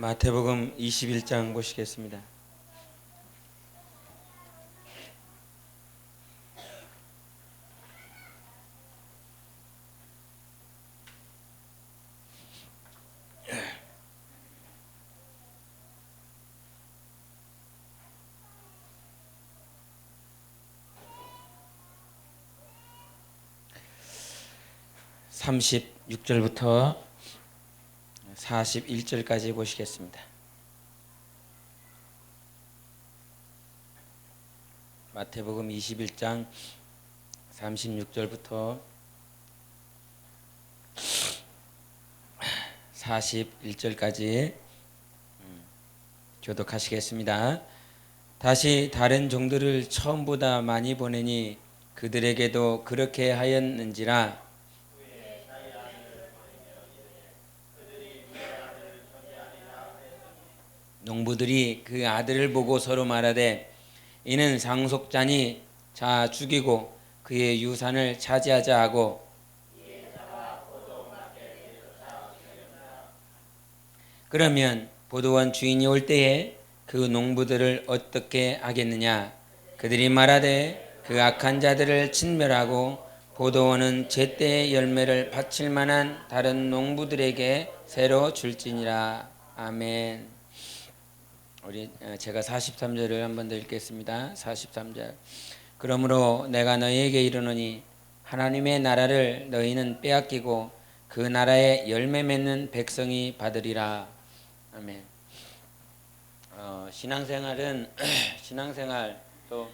마태복음 21장 보시겠습니다. (36절부터) (41절까지) 보시겠습니다. 마태복음 21장 36절부터 41절까지 교독하시겠습니다. 다시 다른 종들을 처음보다 많이 보내니 그들에게도 그렇게 하였는지라. 농부들이 그 아들을 보고 서로 말하되 이는 상속자니 자 죽이고 그의 유산을 차지하자 하고, 그러면 포도원 주인이 올 때에 그 농부들을 어떻게 하겠느냐. 그들이 말하되 그 악한 자들을 진멸하고 포도원은 제때의 열매를 바칠 만한 다른 농부들에게 새로 줄지니라. 아멘. 제가 43절을 한 번 더 읽겠습니다. 43절. 그러므로 내가 너희에게 이르노니 하나님의 나라를 너희는 빼앗기고 그 나라에 열매 맺는 백성이 받으리라. 아멘. 신앙생활은 신앙생활 또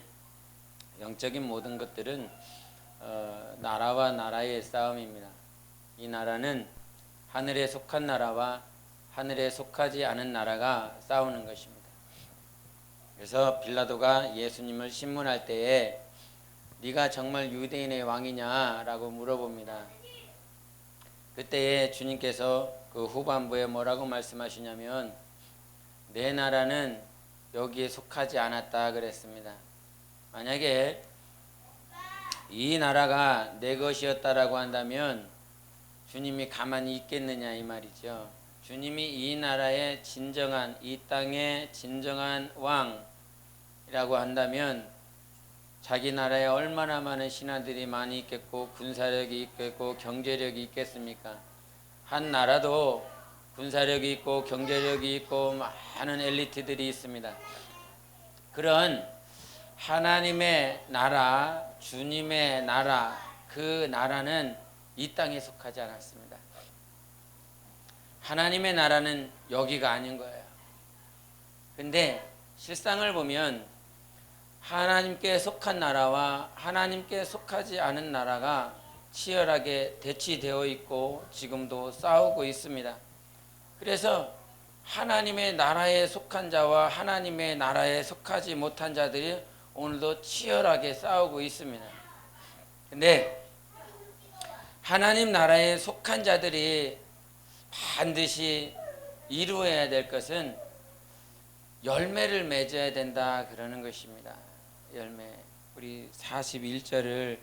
영적인 모든 것들은 나라와 나라의 싸움입니다. 이 나라는 하늘에 속한 나라와 하늘에 속하지 않은 나라가 싸우는 것입니다. 그래서 빌라도가 예수님을 신문할 때에 네가 정말 유대인의 왕이냐라고 물어봅니다. 그때에 주님께서 그 후반부에 뭐라고 말씀하시냐면 내 나라는 여기에 속하지 않았다 그랬습니다. 만약에 이 나라가 내 것이었다라고 한다면 주님이 가만히 있겠느냐 이 말이죠. 주님이 이 나라의 진정한, 이 땅의 진정한 왕이라고 한다면 자기 나라에 얼마나 많은 신하들이 많이 있겠고 군사력이 있겠고 경제력이 있겠습니까? 한 나라도 군사력이 있고 경제력이 있고 많은 엘리트들이 있습니다. 그런 하나님의 나라, 주님의 나라, 그 나라는 이 땅에 속하지 않았습니다. 하나님의 나라는 여기가 아닌 거예요. 근데 실상을 보면 하나님께 속한 나라와 하나님께 속하지 않은 나라가 치열하게 대치되어 있고 지금도 싸우고 있습니다. 그래서 하나님의 나라에 속한 자와 하나님의 나라에 속하지 못한 자들이 오늘도 치열하게 싸우고 있습니다. 근데 하나님 나라에 속한 자들이 반드시 이루어야 될 것은 열매를 맺어야 된다 그러는 것입니다. 열매. 우리 41절을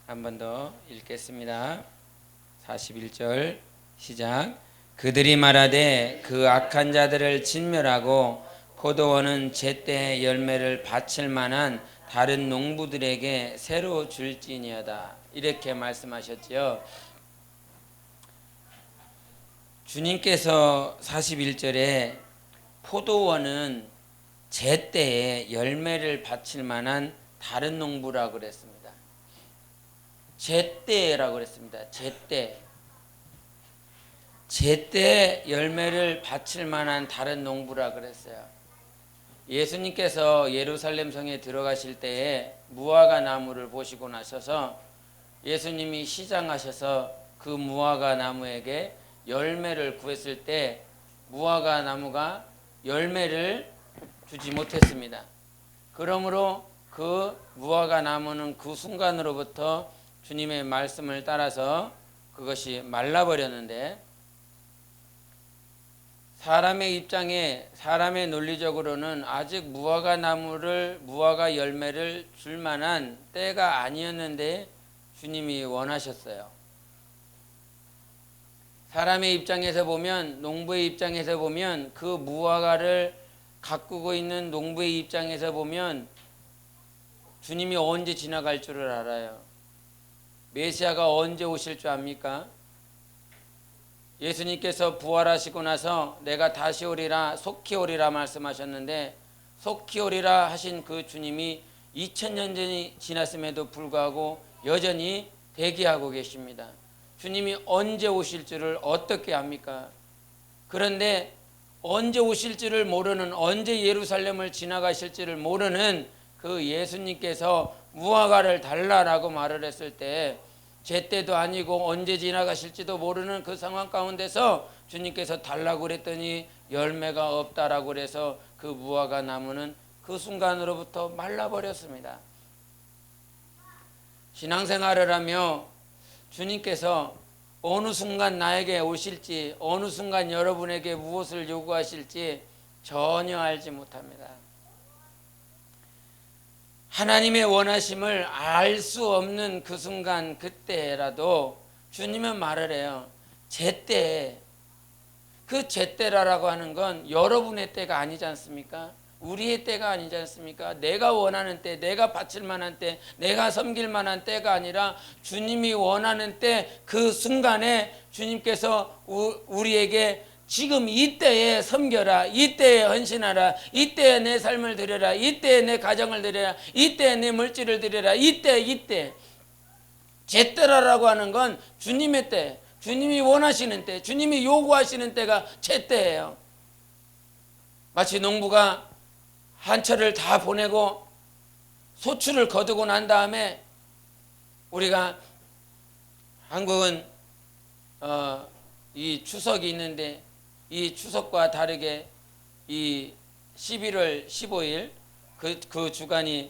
한 번 더 읽겠습니다. 41절 시작. 그들이 말하되 그 악한 자들을 진멸하고 포도원은 제때 열매를 바칠 만한 다른 농부들에게 새로 줄지니어다. 이렇게 말씀하셨지요. 주님께서 41절에 포도원은 제때에 열매를 바칠 만한 다른 농부라고 그랬습니다. 제때라고 그랬습니다. 제때 열매를 바칠 만한 다른 농부라 그랬어요. 예수님께서 예루살렘 성에 들어가실 때에 무화과 나무를 보시고 나셔서 예수님이 시장하셔서 그 무화과 나무에게 열매를 구했을 때 무화과 나무가 열매를 주지 못했습니다. 그러므로 그 무화과 나무는 그 순간으로부터 주님의 말씀을 따라서 그것이 말라버렸는데, 사람의 입장에, 사람의 논리적으로는 아직 무화과 열매를 줄 만한 때가 아니었는데 주님이 원하셨어요. 사람의 입장에서 보면, 농부의 입장에서 보면, 그 무화과를 가꾸고 있는 농부의 입장에서 보면 주님이 언제 지나갈 줄을 알아요. 메시아가 언제 오실 줄 압니까? 예수님께서 부활하시고 나서 내가 다시 오리라, 속히 오리라 말씀하셨는데, 속히 오리라 하신 그 주님이 2000년 전이 지났음에도 불구하고 여전히 대기하고 계십니다. 주님이 언제 오실 줄을 어떻게 압니까? 그런데 언제 오실 줄을 모르는, 언제 예루살렘을 지나가실지를 모르는 그 예수님께서 무화과를 달라라고 말을 했을 때, 제때도 아니고 언제 지나가실지도 모르는 그 상황 가운데서 주님께서 달라고 그랬더니 열매가 없다라고 그래서 그 무화과 나무는 그 순간으로부터 말라버렸습니다. 신앙생활을 하며 주님께서 어느 순간 나에게 오실지, 어느 순간 여러분에게 무엇을 요구하실지 전혀 알지 못합니다. 하나님의 원하심을 알 수 없는 그 순간, 그때라도 주님은 말을 해요. 제때. 그 제때라고 하는 건 여러분의 때가 아니지 않습니까? 우리의 때가 아니지 않습니까? 내가 원하는 때, 내가 바칠 만한 때, 내가 섬길 만한 때가 아니라 주님이 원하는 때, 그 순간에 주님께서 우리에게 지금 이때에 섬겨라, 이때에 헌신하라, 이때에 내 삶을 드려라, 이때에 내 가정을 드려라, 이때에 내 물질을 드려라, 이때 제때라고 하는 건 주님의 때, 주님이 원하시는 때, 주님이 요구하시는 때가 제때예요. 마치 농부가 한철을 다 보내고 소출을 거두고 난 다음에, 우리가 한국은 이 추석이 있는데, 이 추석과 다르게 이 11월 15일 그 주간이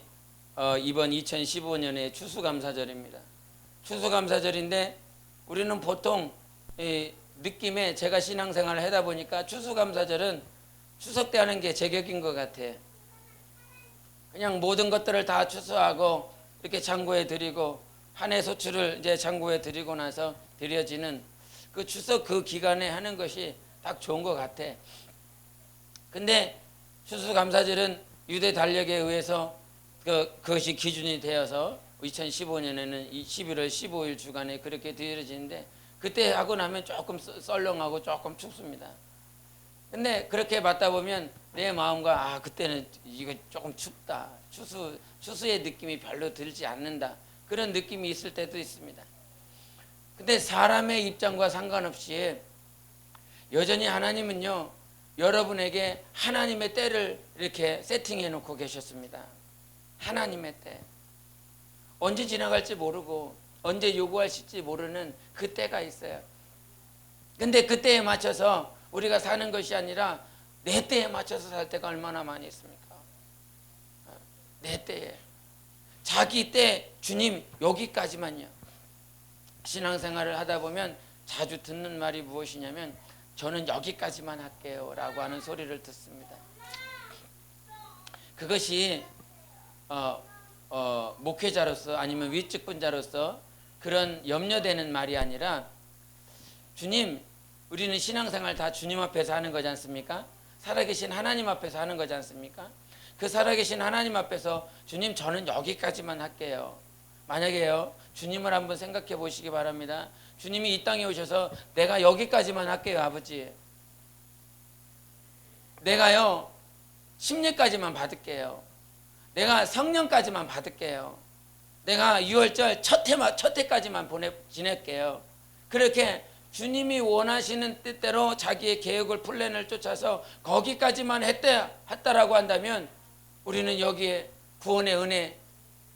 이번 2015년의 추수감사절입니다. 추수감사절인데 우리는 보통 느낌에, 제가 신앙생활을 하다 보니까 추수감사절은 추석 때 하는 게 제격인 것 같아요. 그냥 모든 것들을 다 추수하고 이렇게 창고에 드리고, 한 해 소출을 이제 창고에 드리고 나서 드려지는 그 추석 그 기간에 하는 것이 딱 좋은 것 같아. 근데 추수감사절은 유대 달력에 의해서 그것이 기준이 되어서 2015년에는 11월 15일 주간에 그렇게 드려지는데, 그때 하고 나면 조금 썰렁하고 조금 춥습니다. 근데 그렇게 받다 보면 내 마음과, 그때는 이거 조금 춥다, 추수의 느낌이 별로 들지 않는다, 그런 느낌이 있을 때도 있습니다. 근데 사람의 입장과 상관없이 여전히 하나님은요, 여러분에게 하나님의 때를 이렇게 세팅해 놓고 계셨습니다. 하나님의 때. 언제 지나갈지 모르고 언제 요구하실지 모르는 그 때가 있어요. 근데 그 때에 맞춰서 우리가 사는 것이 아니라 내 때에 맞춰서 살 때가 얼마나 많이 있습니까? 내 때에. 자기 때, 주님 여기까지만요. 신앙생활을 하다 보면 자주 듣는 말이 무엇이냐면, 저는 여기까지만 할게요 라고 하는 소리를 듣습니다. 그것이 목회자로서 아니면 위직분자로서 그런 염려되는 말이 아니라, 주님, 우리는 신앙생활 다 주님 앞에서 하는 거지 않습니까? 살아계신 하나님 앞에서 하는 거지 않습니까? 그 살아계신 하나님 앞에서, 주님 저는 여기까지만 할게요. 만약에요, 주님을 한번 생각해 보시기 바랍니다. 주님이 이 땅에 오셔서 내가 여기까지만 할게요 아버지, 내가요 10년까지만 받을게요, 내가 성령까지만 받을게요, 내가 6월절 첫 해까지만 지낼게요. 그렇게 주님이 원하시는 뜻대로 자기의 계획을, 플랜을 쫓아서 거기까지만 했다라고 한다면, 우리는 여기에 구원의 은혜,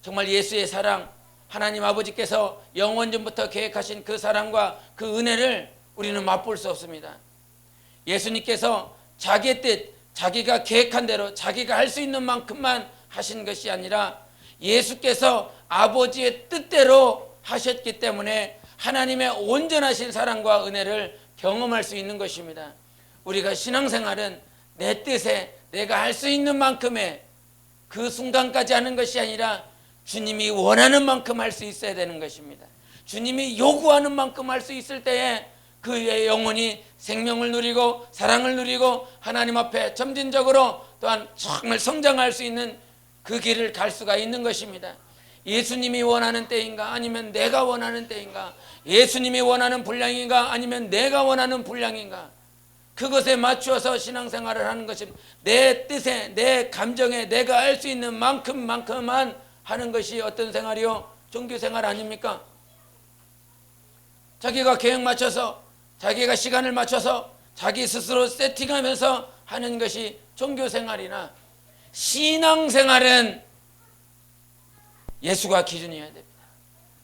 정말 예수의 사랑, 하나님 아버지께서 영원전부터 계획하신 그 사랑과 그 은혜를 우리는 맛볼 수 없습니다. 예수님께서 자기의 뜻, 자기가 계획한 대로 자기가 할 수 있는 만큼만 하신 것이 아니라, 예수께서 아버지의 뜻대로 하셨기 때문에 하나님의 온전하신 사랑과 은혜를 경험할 수 있는 것입니다. 우리가 신앙생활은 내 뜻에 내가 할 수 있는 만큼의 그 순간까지 하는 것이 아니라, 주님이 원하는 만큼 할 수 있어야 되는 것입니다. 주님이 요구하는 만큼 할 수 있을 때에 그의 영혼이 생명을 누리고 사랑을 누리고 하나님 앞에 점진적으로 또한 정말 성장할 수 있는 그 길을 갈 수가 있는 것입니다. 예수님이 원하는 때인가 아니면 내가 원하는 때인가, 예수님이 원하는 분량인가 아니면 내가 원하는 분량인가, 그것에 맞추어서 신앙생활을 하는 것입니다. 내 뜻에 내 감정에 내가 알 수 있는 만큼만 하는 것이 어떤 생활이요? 종교생활 아닙니까? 자기가 계획 맞춰서 자기가 시간을 맞춰서 자기 스스로 세팅하면서 하는 것이 종교생활이나, 신앙생활은 예수가 기준이어야 됩니다.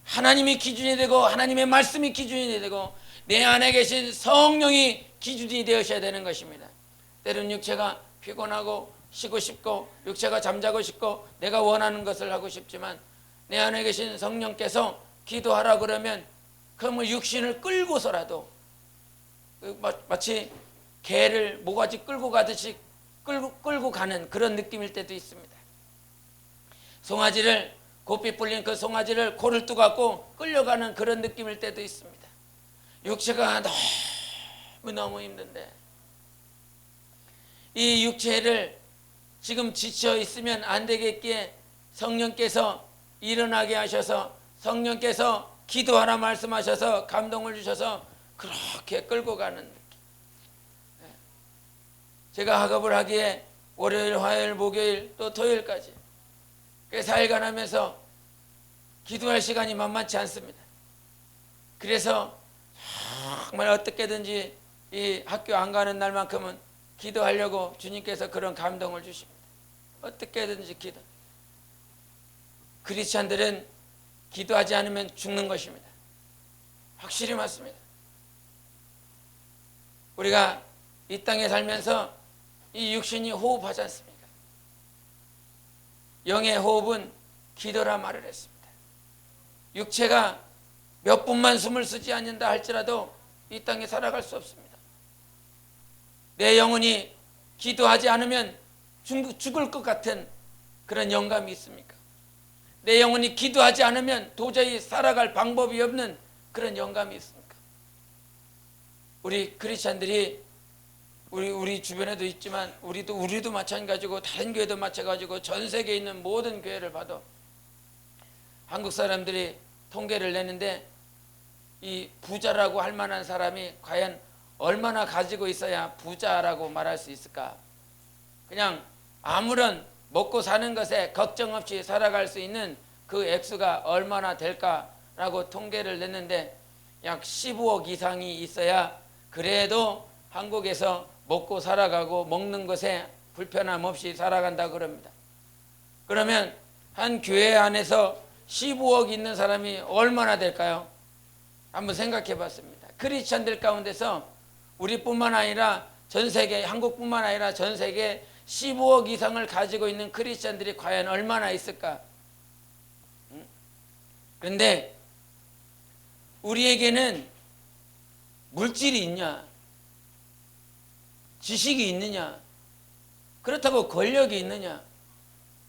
하나님이 기준이 되고 하나님의 말씀이 기준이 되고 내 안에 계신 성령이 기준이 되어셔야 되는 것입니다. 때로는 육체가 피곤하고 쉬고 싶고 육체가 잠자고 싶고 내가 원하는 것을 하고 싶지만 내 안에 계신 성령께서 기도하라 그러면 그 육신을 끌고서라도 마치 개를 모가지 끌고 가듯이 끌고 가는 그런 느낌일 때도 있습니다. 송아지를 고삐 뿔린 그 송아지를 코를 뚜갖고 끌려가는 그런 느낌일 때도 있습니다. 육체가 너무 힘든데 이 육체를 지금 지쳐 있으면 안 되겠기에 성령께서 일어나게 하셔서 성령께서 기도하라 말씀하셔서 감동을 주셔서 그렇게 끌고 가는 느낌. 제가 학업을 하기에 월요일, 화요일, 목요일 또 토요일까지 꽤 4일간 하면서 기도할 시간이 만만치 않습니다. 그래서 정말 어떻게든지 이 학교 안 가는 날만큼은 기도하려고 주님께서 그런 감동을 주십니다. 어떻게든지 기도. 크리스찬들은 기도하지 않으면 죽는 것입니다. 확실히 맞습니다. 우리가 이 땅에 살면서 이 육신이 호흡하지 않습니까? 영의 호흡은 기도라 말을 했습니다. 육체가 몇 분만 숨을 쉬지 않는다 할지라도 이 땅에 살아갈 수 없습니다. 내 영혼이 기도하지 않으면 죽을 것 같은 그런 영감이 있습니까? 내 영혼이 기도하지 않으면 도저히 살아갈 방법이 없는 그런 영감이 있습니까? 우리 크리스찬들이 우리 주변에도 있지만 우리도 마찬가지고 다른 교회도 마찬가지고 전 세계에 있는 모든 교회를 봐도 한국 사람들이 통계를 내는데 이 부자라고 할 만한 사람이 과연 얼마나 가지고 있어야 부자라고 말할 수 있을까? 그냥 아무런 먹고 사는 것에 걱정 없이 살아갈 수 있는 그 액수가 얼마나 될까라고 통계를 냈는데 약 15억 이상이 있어야 그래도 한국에서 먹고 살아가고 먹는 것에 불편함 없이 살아간다 그럽니다. 그러면 한 교회 안에서 15억 있는 사람이 얼마나 될까요? 한번 생각해 봤습니다. 크리스찬들 가운데서 우리뿐만 아니라 전 세계, 한국뿐만 아니라 전 세계 15억 이상을 가지고 있는 크리스찬들이 과연 얼마나 있을까? 그런데 우리에게는 물질이 있냐? 지식이 있느냐? 그렇다고 권력이 있느냐?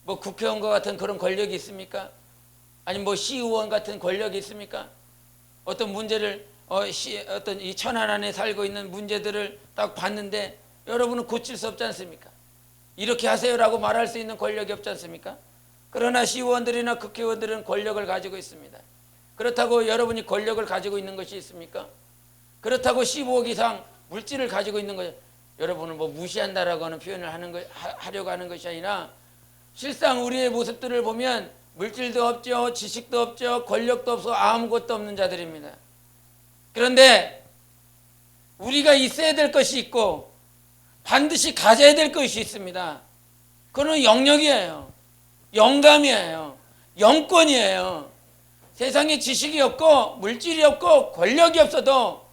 뭐 국회의원과 같은 그런 권력이 있습니까? 아니면 뭐 시의원 같은 권력이 있습니까? 어떤 문제를 어떤 이 천안 안에 살고 있는 문제들을 딱 봤는데 여러분은 고칠 수 없지 않습니까? 이렇게 하세요라고 말할 수 있는 권력이 없지 않습니까? 그러나 시의원들이나 국회의원들은 권력을 가지고 있습니다. 그렇다고 여러분이 권력을 가지고 있는 것이 있습니까? 그렇다고 15억 이상 물질을 가지고 있는 것, 여러분은 뭐 무시한다라고 하는 표현을 하려고 하는 것이 아니라 실상 우리의 모습들을 보면 물질도 없죠, 지식도 없죠, 권력도 없어 아무것도 없는 자들입니다. 그런데 우리가 있어야 될 것이 있고 반드시 가져야 될 것이 있습니다. 그건 영역이에요. 영감이에요. 영권이에요. 세상에 지식이 없고 물질이 없고 권력이 없어도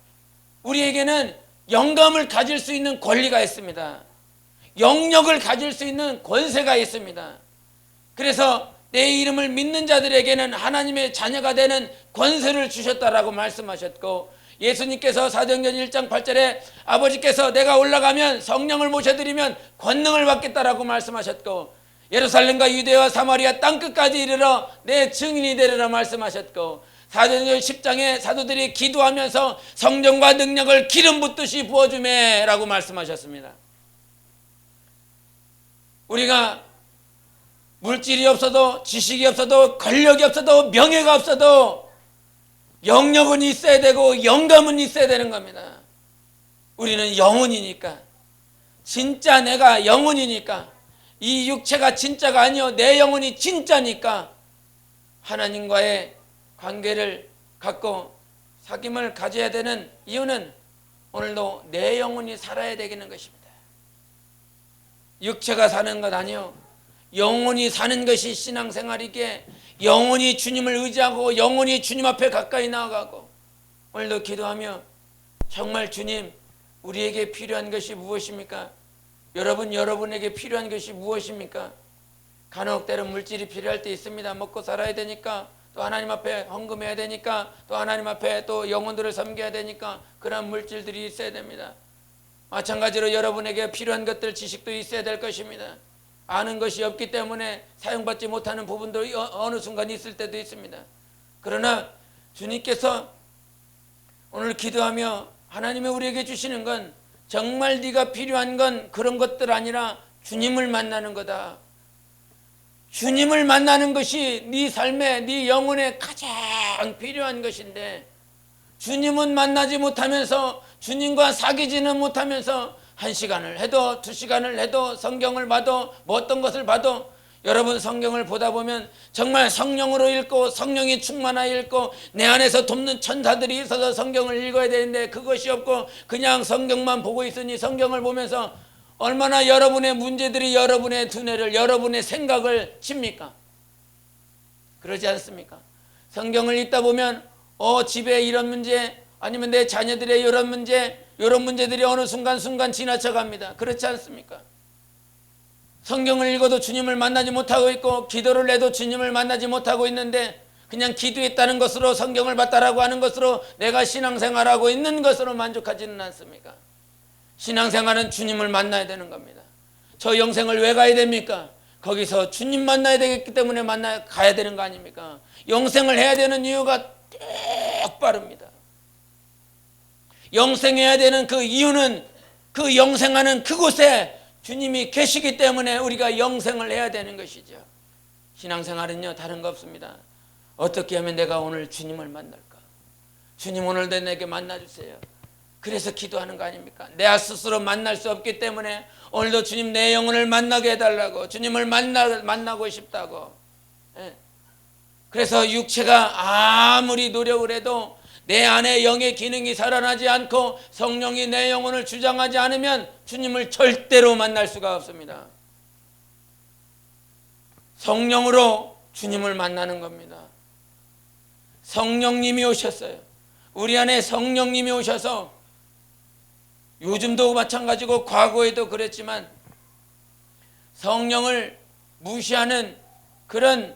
우리에게는 영감을 가질 수 있는 권리가 있습니다. 영역을 가질 수 있는 권세가 있습니다. 그래서 내 이름을 믿는 자들에게는 하나님의 자녀가 되는 권세를 주셨다라고 말씀하셨고, 예수님께서 사도행전 1장 8절에 아버지께서 내가 올라가면 성령을 모셔드리면 권능을 받겠다라고 말씀하셨고, 예루살렘과 유대와 사마리아 땅끝까지 이르러 내 증인이 되리라 말씀하셨고, 사도행전 10장에 사도들이 기도하면서 성령과 능력을 기름 붓듯이 부어주매 라고 말씀하셨습니다. 우리가 물질이 없어도, 지식이 없어도, 권력이 없어도, 명예가 없어도 영역은 있어야 되고 영감은 있어야 되는 겁니다. 우리는 영혼이니까, 진짜 내가 영혼이니까, 이 육체가 진짜가 아니요 내 영혼이 진짜니까 하나님과의 관계를 갖고 사귐을 가져야 되는 이유는 오늘도 내 영혼이 살아야 되는 것입니다. 육체가 사는 것 아니요 영혼이 사는 것이 신앙생활이기에 영혼이 주님을 의지하고 영혼이 주님 앞에 가까이 나아가고, 오늘도 기도하며 정말 주님, 우리에게 필요한 것이 무엇입니까? 여러분에게 필요한 것이 무엇입니까? 간혹 때론 물질이 필요할 때 있습니다. 먹고 살아야 되니까, 또 하나님 앞에 헌금해야 되니까, 또 하나님 앞에 또 영혼들을 섬겨야 되니까 그런 물질들이 있어야 됩니다. 마찬가지로 여러분에게 필요한 것들, 지식도 있어야 될 것입니다. 아는 것이 없기 때문에 사용받지 못하는 부분도 어느 순간 있을 때도 있습니다. 그러나 주님께서 오늘 기도하며 하나님이 우리에게 주시는 건 정말 네가 필요한 건 그런 것들 아니라 주님을 만나는 거다. 주님을 만나는 것이 네 삶에, 네 영혼에 가장 필요한 것인데, 주님은 만나지 못하면서, 주님과 사귀지는 못하면서 1시간을 해도 2시간을 해도 성경을 봐도 뭐 어떤 것을 봐도, 여러분 성경을 보다 보면 정말 성령으로 읽고 성령이 충만하여 읽고 내 안에서 돕는 천사들이 있어서 성경을 읽어야 되는데 그것이 없고 그냥 성경만 보고 있으니 성경을 보면서 얼마나 여러분의 문제들이 여러분의 두뇌를, 여러분의 생각을 칩니까? 그러지 않습니까? 성경을 읽다 보면 집에 이런 문제, 아니면 내 자녀들의 이런 문제, 이런 문제들이 어느 순간 지나쳐갑니다. 그렇지 않습니까? 성경을 읽어도 주님을 만나지 못하고 있고, 기도를 해도 주님을 만나지 못하고 있는데, 그냥 기도했다는 것으로, 성경을 봤다라고 하는 것으로 내가 신앙생활하고 있는 것으로 만족하지는 않습니까? 신앙생활은 주님을 만나야 되는 겁니다. 저 영생을 왜 가야 됩니까? 거기서 주님 만나야 되기 때문에 가야 되는 거 아닙니까? 영생을 해야 되는 이유가 똑바릅니다. 영생해야 되는 그 이유는 그 영생하는 그곳에 주님이 계시기 때문에 우리가 영생을 해야 되는 것이죠. 신앙생활은요, 다른 거 없습니다. 어떻게 하면 내가 오늘 주님을 만날까? 주님 오늘도 내게 만나주세요. 그래서 기도하는 거 아닙니까? 내 스스로 만날 수 없기 때문에 오늘도 주님 내 영혼을 만나게 해달라고, 주님을 만나고 싶다고. 그래서 육체가 아무리 노력을 해도 내 안에 영의 기능이 살아나지 않고 성령이 내 영혼을 주장하지 않으면 주님을 절대로 만날 수가 없습니다. 성령으로 주님을 만나는 겁니다. 성령님이 오셨어요. 우리 안에 성령님이 오셔서, 요즘도 마찬가지고 과거에도 그랬지만 성령을 무시하는 그런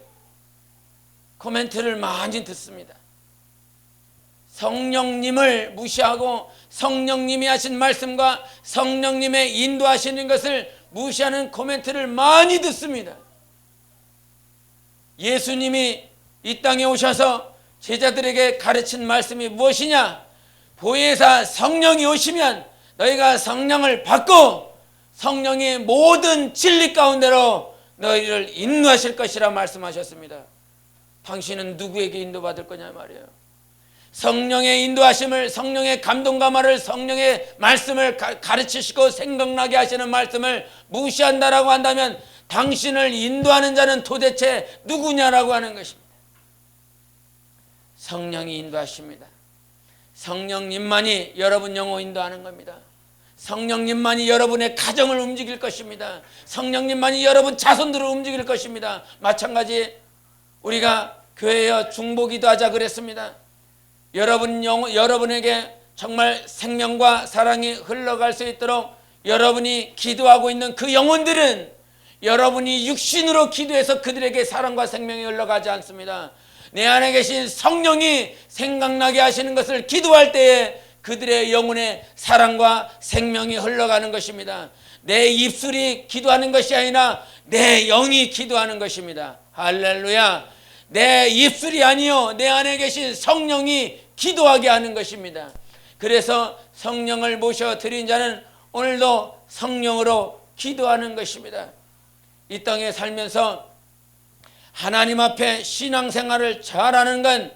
코멘트를 많이 듣습니다. 성령님을 무시하고 성령님이 하신 말씀과 성령님의 인도하시는 것을 무시하는 코멘트를 많이 듣습니다. 예수님이 이 땅에 오셔서 제자들에게 가르친 말씀이 무엇이냐? 보혜사 성령이 오시면 너희가 성령을 받고 성령이 모든 진리 가운데로 너희를 인도하실 것이라 말씀하셨습니다. 당신은 누구에게 인도받을 거냐 말이에요. 성령의 인도하심을, 성령의 감동감화를, 성령의 말씀을 가르치시고 생각나게 하시는 말씀을 무시한다라고 한다면 당신을 인도하는 자는 도대체 누구냐라고 하는 것입니다. 성령이 인도하십니다. 성령님만이 여러분 영혼 인도하는 겁니다. 성령님만이 여러분의 가정을 움직일 것입니다. 성령님만이 여러분 자손들을 움직일 것입니다. 마찬가지 우리가 교회여 중보기도 하자 그랬습니다. 여러분에게 정말 생명과 사랑이 흘러갈 수 있도록 여러분이 기도하고 있는 그 영혼들은 여러분이 육신으로 기도해서 그들에게 사랑과 생명이 흘러가지 않습니다. 내 안에 계신 성령이 생각나게 하시는 것을 기도할 때에 그들의 영혼에 사랑과 생명이 흘러가는 것입니다. 내 입술이 기도하는 것이 아니라 내 영이 기도하는 것입니다. 할렐루야. 내 입술이 아니요 내 안에 계신 성령이 기도하게 하는 것입니다. 그래서 성령을 모셔 드린 자는 오늘도 성령으로 기도하는 것입니다. 이 땅에 살면서 하나님 앞에 신앙생활을 잘하는 건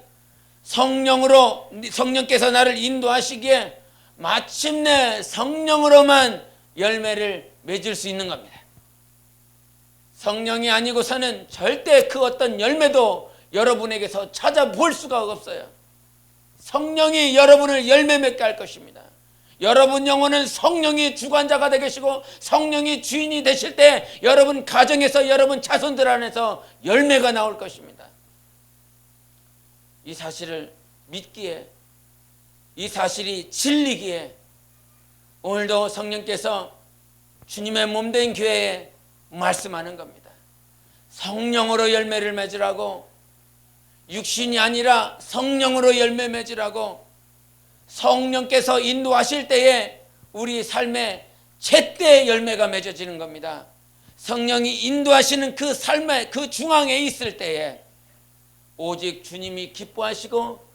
성령으로, 성령께서 나를 인도하시기에 마침내 성령으로만 열매를 맺을 수 있는 겁니다. 성령이 아니고서는 절대 그 어떤 열매도 여러분에게서 찾아볼 수가 없어요. 성령이 여러분을 열매 맺게 할 것입니다. 여러분 영혼은 성령이 주관자가 되시고 성령이 주인이 되실 때 여러분 가정에서 여러분 자손들 안에서 열매가 나올 것입니다. 이 사실을 믿기에, 이 사실이 진리기에 오늘도 성령께서 주님의 몸된 교회에 말씀하는 겁니다. 성령으로 열매를 맺으라고, 육신이 아니라 성령으로 열매 맺으라고. 성령께서 인도하실 때에 우리 삶에 제때 열매가 맺어지는 겁니다. 성령이 인도하시는 그 삶의 그 중앙에 있을 때에 오직 주님이 기뻐하시고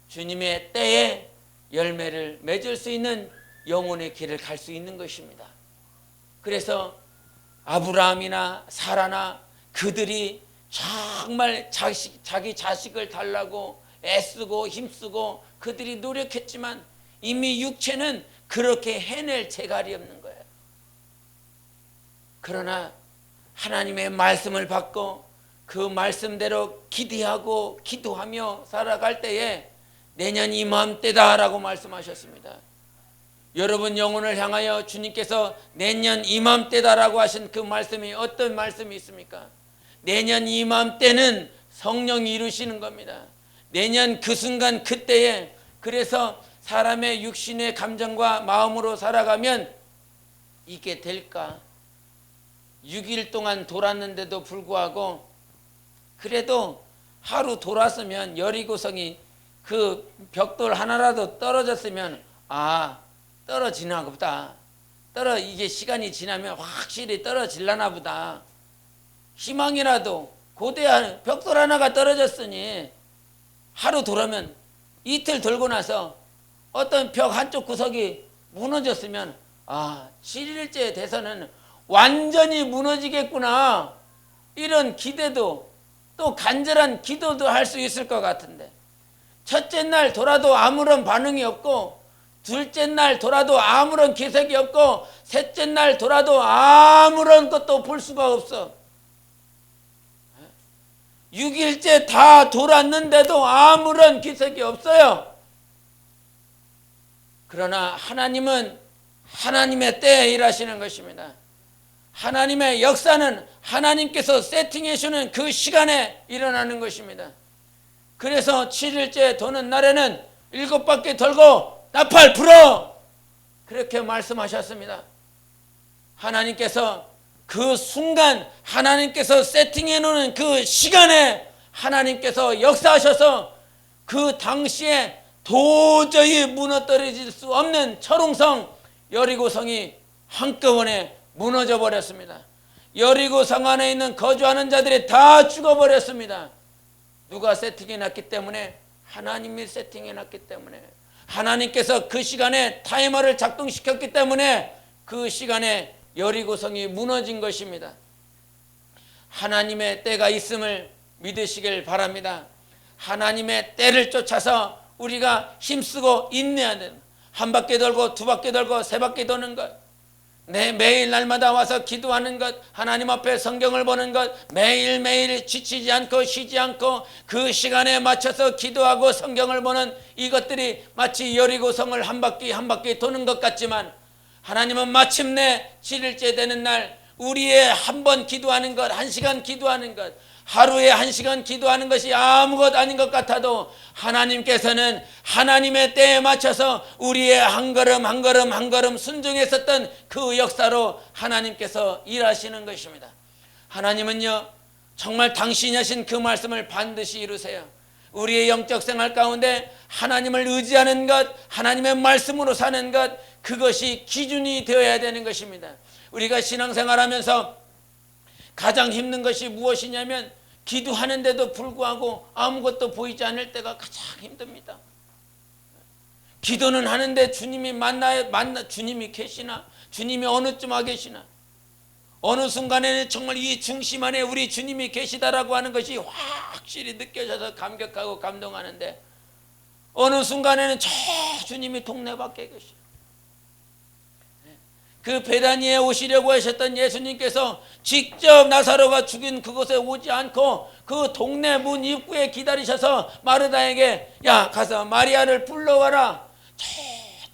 주님의 때에 열매를 맺을 수 있는 영혼의 길을 갈 수 있는 것입니다. 그래서 아브라함이나 사라나 그들이 정말 자기 자식을 달라고 애쓰고 힘쓰고 그들이 노력했지만 이미 육체는 그렇게 해낼 재갈이 없는 거예요. 그러나 하나님의 말씀을 받고 그 말씀대로 기대하고 기도하며 살아갈 때에 내년 이맘때다라고 말씀하셨습니다. 여러분 영혼을 향하여 주님께서 내년 이맘때다라고 하신 그 말씀이 어떤 말씀이 있습니까? 내년 이맘때는 성령이 이루시는 겁니다. 내년 그 순간 그때에, 그래서 사람의 육신의 감정과 마음으로 살아가면 이게 될까? 6일 동안 돌았는데도 불구하고 그래도 하루 돌았으면 여리고성이 그 벽돌 하나라도 떨어졌으면 떨어지나 보다. 이게 시간이 지나면 확실히 떨어질라나 보다. 희망이라도 고대한 벽돌 하나가 떨어졌으니 하루 돌으면 이틀 돌고 나서 어떤 벽 한쪽 구석이 무너졌으면 7일째 돼서는 완전히 무너지겠구나. 이런 기대도 또 간절한 기도도 할 수 있을 것 같은데 첫째 날 돌아도 아무런 반응이 없고 둘째 날 돌아도 아무런 기색이 없고 셋째 날 돌아도 아무런 것도 볼 수가 없어. 6일째 다 돌았는데도 아무런 기색이 없어요. 그러나 하나님은 하나님의 때에 일하시는 것입니다. 하나님의 역사는 하나님께서 세팅해 주는 그 시간에 일어나는 것입니다. 그래서 7일째 도는 날에는 7바퀴 돌고 나팔 불어! 그렇게 말씀하셨습니다. 하나님께서 그 순간 하나님께서 세팅해 놓은 그 시간에 하나님께서 역사하셔서 그 당시에 도저히 무너뜨려질 수 없는 철옹성 여리고성이 한꺼번에 무너져 버렸습니다. 여리고성 안에 있는 거주하는 자들이 다 죽어버렸습니다. 누가 세팅해 놨기 때문에? 하나님이 세팅해 놨기 때문에, 하나님께서 그 시간에 타이머를 작동시켰기 때문에 그 시간에 여리고성이 무너진 것입니다. 하나님의 때가 있음을 믿으시길 바랍니다. 하나님의 때를 쫓아서 우리가 힘쓰고 인내해야 되는, 한 바퀴 돌고 두 바퀴 돌고 세 바퀴 도는 것, 매일 날마다 와서 기도하는 것, 하나님 앞에 성경을 보는 것, 매일매일 지치지 않고 쉬지 않고 그 시간에 맞춰서 기도하고 성경을 보는 이것들이 마치 여리고성을 한 바퀴 한 바퀴 도는 것 같지만 하나님은 마침내 7일째 되는 날 우리의 한 번 기도하는 것, 1시간 기도하는 것, 하루에 1시간 기도하는 것이 아무것 아닌 것 같아도 하나님께서는 하나님의 때에 맞춰서 우리의 한 걸음 한 걸음 한 걸음 순종했었던 그 역사로 하나님께서 일하시는 것입니다. 하나님은요, 정말 당신이 하신 그 말씀을 반드시 이루세요. 우리의 영적 생활 가운데 하나님을 의지하는 것, 하나님의 말씀으로 사는 것, 그것이 기준이 되어야 되는 것입니다. 우리가 신앙생활하면서 가장 힘든 것이 무엇이냐면 기도하는데도 불구하고 아무것도 보이지 않을 때가 가장 힘듭니다. 기도는 하는데 주님이 주님이 계시나? 주님이 어느쯤 와 계시나? 어느 순간에는 정말 이 중심 안에 우리 주님이 계시다라고 하는 것이 확실히 느껴져서 감격하고 감동하는데, 어느 순간에는 저 주님이 동네 밖에 계셔. 그 베다니에 오시려고 하셨던 예수님께서 직접 나사로가 죽인 그곳에 오지 않고 그 동네 문 입구에 기다리셔서 마르다에게 야 가서 마리아를 불러와라, 저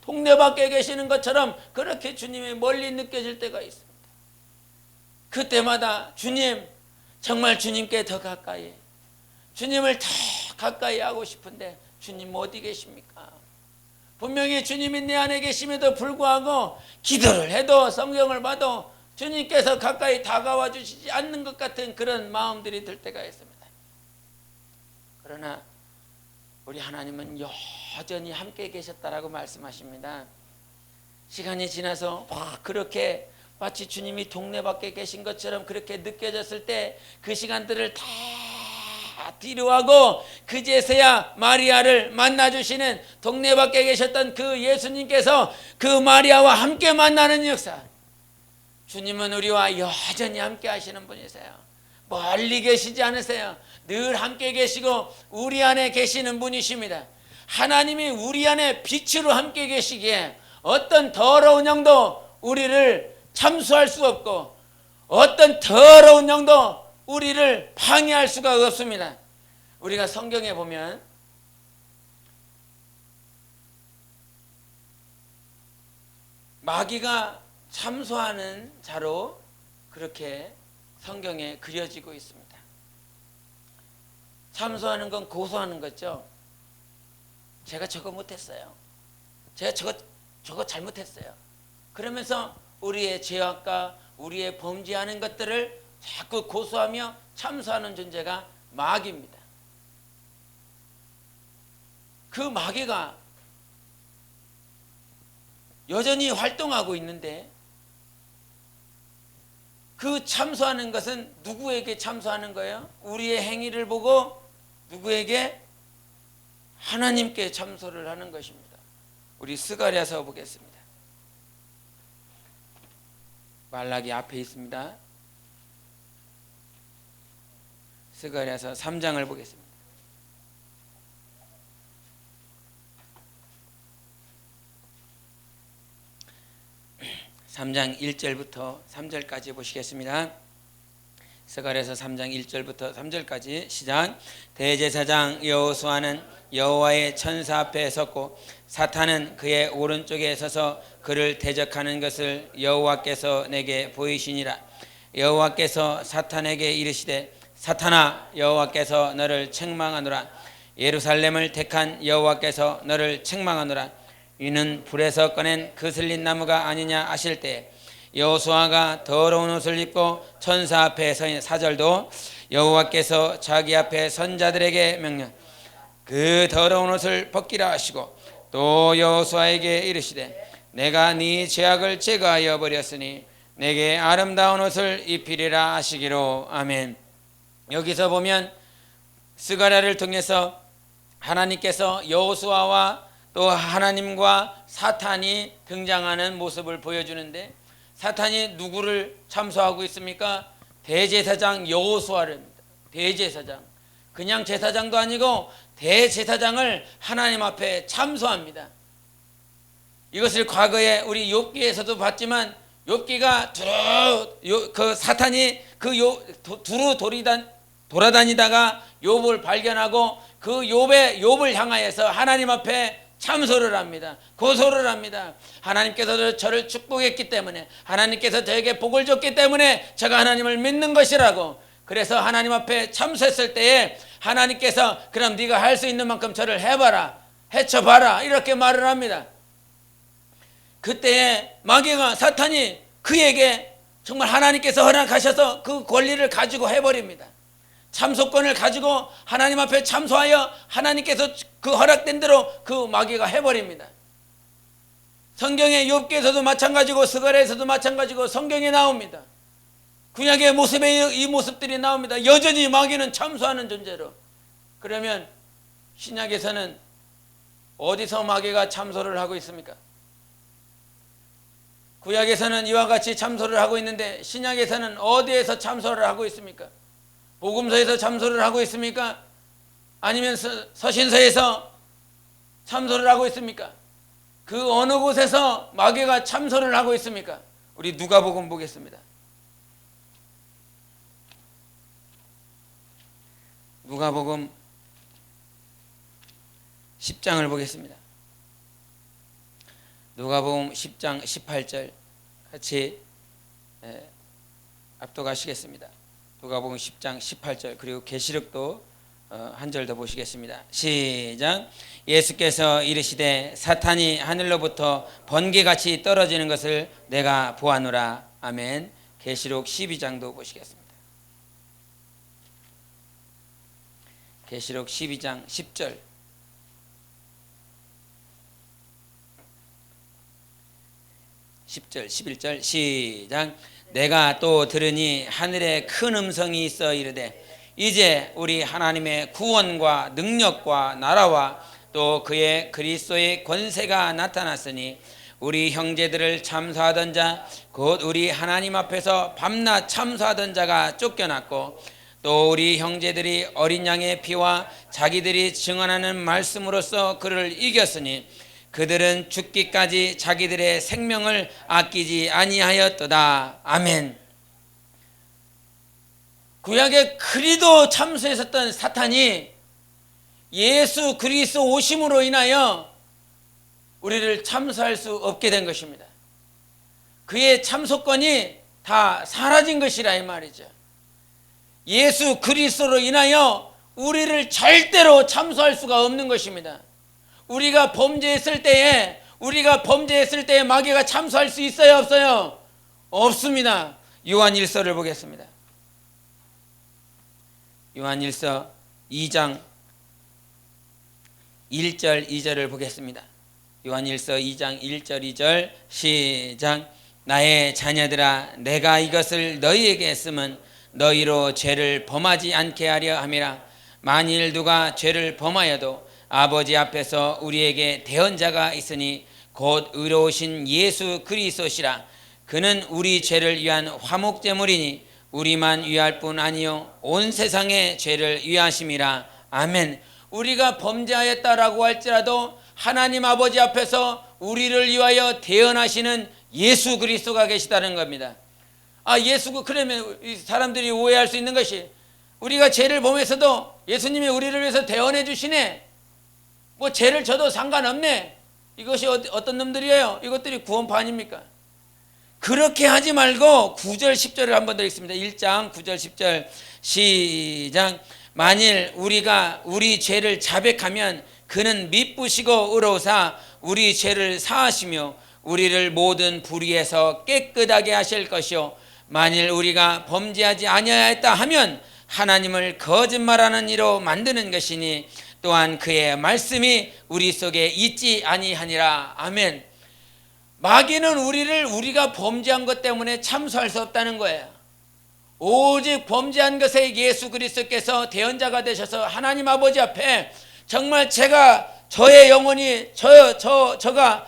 동네 밖에 계시는 것처럼 그렇게 주님이 멀리 느껴질 때가 있습니다. 그때마다 주님, 정말 주님께 더 가까이, 주님을 더 가까이 하고 싶은데 주님 어디 계십니까? 분명히 주님이 내 안에 계심에도 불구하고 기도를 해도 성경을 봐도 주님께서 가까이 다가와 주시지 않는 것 같은 그런 마음들이 들 때가 있습니다. 그러나 우리 하나님은 여전히 함께 계셨다라고 말씀하십니다. 시간이 지나서 그렇게 마치 주님이 동네 밖에 계신 것처럼 그렇게 느껴졌을 때 그 시간들을 다 뒤로하고 그제서야 마리아를 만나주시는, 동네 밖에 계셨던 그 예수님께서 그 마리아와 함께 만나는 역사. 주님은 우리와 여전히 함께 하시는 분이세요. 멀리 계시지 않으세요. 늘 함께 계시고 우리 안에 계시는 분이십니다. 하나님이 우리 안에 빛으로 함께 계시기에 어떤 더러운 영도 우리를 참수할 수 없고 어떤 더러운 영도 우리를 방해할 수가 없습니다. 우리가 성경에 보면 마귀가 참소하는 자로 그렇게 성경에 그려지고 있습니다. 참소하는 건 고소하는 거죠. 제가 저거 못했어요. 제가 저거 잘못했어요. 그러면서 우리의 죄악과 우리의 범죄하는 것들을 자꾸 고소하며 참소하는 존재가 마귀입니다. 그 마귀가 여전히 활동하고 있는데, 그 참소하는 것은 누구에게 참소하는 거예요? 우리의 행위를 보고 누구에게? 하나님께 참소를 하는 것입니다. 우리 스가랴서 보겠습니다. 말라기 앞에 있습니다. 스가랴서 3장을 보겠습니다. 3장 1절부터 3절까지 보시겠습니다. 스가랴서 3장 1절부터 3절까지 시작. 대제사장 여호수아는 여호와의 천사 앞에 섰고 사탄은 그의 오른쪽에 서서 그를 대적하는 것을 여호와께서 내게 보이시니라. 여호와께서 사탄에게 이르시되 사탄아, 여호와께서 너를 책망하노라. 예루살렘을 택한 여호와께서 너를 책망하노라. 이는 불에서 꺼낸 그슬린 나무가 아니냐 하실 때 여호수아가 더러운 옷을 입고 천사 앞에 서 있는 4절도 여호와께서 자기 앞에 선자들에게 명령 그 더러운 옷을 벗기라 하시고, 또 여호수아에게 이르시되 내가 네 죄악을 제거하여 버렸으니 내게 아름다운 옷을 입히리라 하시기로. 아멘. 여기서 보면 스가랴를 통해서 하나님께서 여호수아와 또 하나님과 사탄이 등장하는 모습을 보여주는데, 사탄이 누구를 참소하고 있습니까? 대제사장 여호수아입니다. 대제사장, 그냥 제사장도 아니고 대제사장을 하나님 앞에 참소합니다. 이것을 과거에 우리 욥기에서도 봤지만, 욥기가 그 사탄이 두루 돌아다니다가 욥을 발견하고 그 욥을 향하여서 하나님 앞에 참소를 합니다. 고소를 합니다. 하나님께서 저를 축복했기 때문에, 하나님께서 저에게 복을 줬기 때문에 제가 하나님을 믿는 것이라고. 그래서 하나님 앞에 참소했을 때에 하나님께서 그럼 네가 할 수 있는 만큼 저를 해봐라, 해쳐봐라, 이렇게 말을 합니다. 그때에 마귀가, 사탄이 그에게 정말 하나님께서 허락하셔서 그 권리를 가지고 해버립니다. 참소권을 가지고 하나님 앞에 참소하여 하나님께서 그 허락된 대로 그 마귀가 해버립니다. 성경의 욥기에서도 마찬가지고 스가랴에서도 마찬가지고 성경에 나옵니다. 구약의 모습에 이 모습들이 나옵니다. 여전히 마귀는 참소하는 존재로. 그러면 신약에서는 어디서 마귀가 참소를 하고 있습니까? 구약에서는 이와 같이 참소를 하고 있는데 신약에서는 어디에서 참소를 하고 있습니까? 복음서에서 참소를 하고 있습니까? 아니면 서신서에서 참소를 하고 있습니까? 그 어느 곳에서 마귀가 참소를 하고 있습니까? 우리 누가복음 보겠습니다. 누가복음 10장을 보겠습니다. 누가복음 10장 18절 같이 압도하시겠습니다. 누가복음 10장 18절 그리고 계시록도 한 절 더 보시겠습니다. 시작. 예수께서 이르시되 사탄이 하늘로부터 번개같이 떨어지는 것을 내가 보았노라. 아멘. 계시록 12장도 보시겠습니다. 계시록 12장 10절 (10절) (11절) 시작. 내가 또 들으니 하늘에 큰 음성이 있어 이르되 이제 우리 하나님의 구원과 능력과 나라와 또 그의 그리스도의 권세가 나타났으니 우리 형제들을 참소하던 자 곧 우리 하나님 앞에서 밤낮 참소하던 자가 쫓겨났고 또 우리 형제들이 어린 양의 피와 자기들이 증언하는 말씀으로써 그를 이겼으니 그들은 죽기까지 자기들의 생명을 아끼지 아니하였도다. 아멘. 구약에 그리도 참소했었던 사탄이 예수 그리스도 오심으로 인하여 우리를 참소할 수 없게 된 것입니다. 그의 참소권이 다 사라진 것이라 이 말이죠. 예수 그리스도로 인하여 우리를 절대로 참소할 수가 없는 것입니다. 우리가 범죄했을 때에 마귀가 참소할 수 있어요, 없어요? 없습니다. 요한일서를 보겠습니다. 요한일서 2장 1절 2절을 보겠습니다. 요한일서 2장 1절 2절 시작. 나의 자녀들아 내가 이것을 너희에게 했음은 너희로 죄를 범하지 않게 하려 함이라. 만일 누가 죄를 범하여도 아버지 앞에서 우리에게 대언자가 있으니 곧 의로우신 예수 그리스도시라. 그는 우리 죄를 위한 화목제물이니 우리만 위할 뿐 아니요 온 세상의 죄를 위하심이라. 아멘. 우리가 범죄하였다라고 할지라도 하나님 아버지 앞에서 우리를 위하여 대언하시는 예수 그리스도가 계시다는 겁니다. 그러면 사람들이 오해할 수 있는 것이 우리가 죄를 범해서도 예수님이 우리를 위해서 대언해 주시네. 뭐 죄를 져도 상관없네. 이것이 어떤 놈들이에요? 이것들이 구원파 아닙니까? 그렇게 하지 말고 9절 10절을 한번 더 읽습니다. 1장 9절 10절 시작. 만일 우리가 우리 죄를 자백하면 그는 미쁘시고 의로우사 우리 죄를 사하시며 우리를 모든 불의에서 깨끗하게 하실 것이요 만일 우리가 범죄하지 아니하였다 하면 하나님을 거짓말하는 이로 만드는 것이니 또한 그의 말씀이 우리 속에 있지 아니하니라. 아멘. 마귀는 우리가 범죄한 것 때문에 참소할 수 없다는 거예요. 오직 범죄한 것에 예수 그리스도께서 대언자가 되셔서 하나님 아버지 앞에 정말 저의 영혼이 저가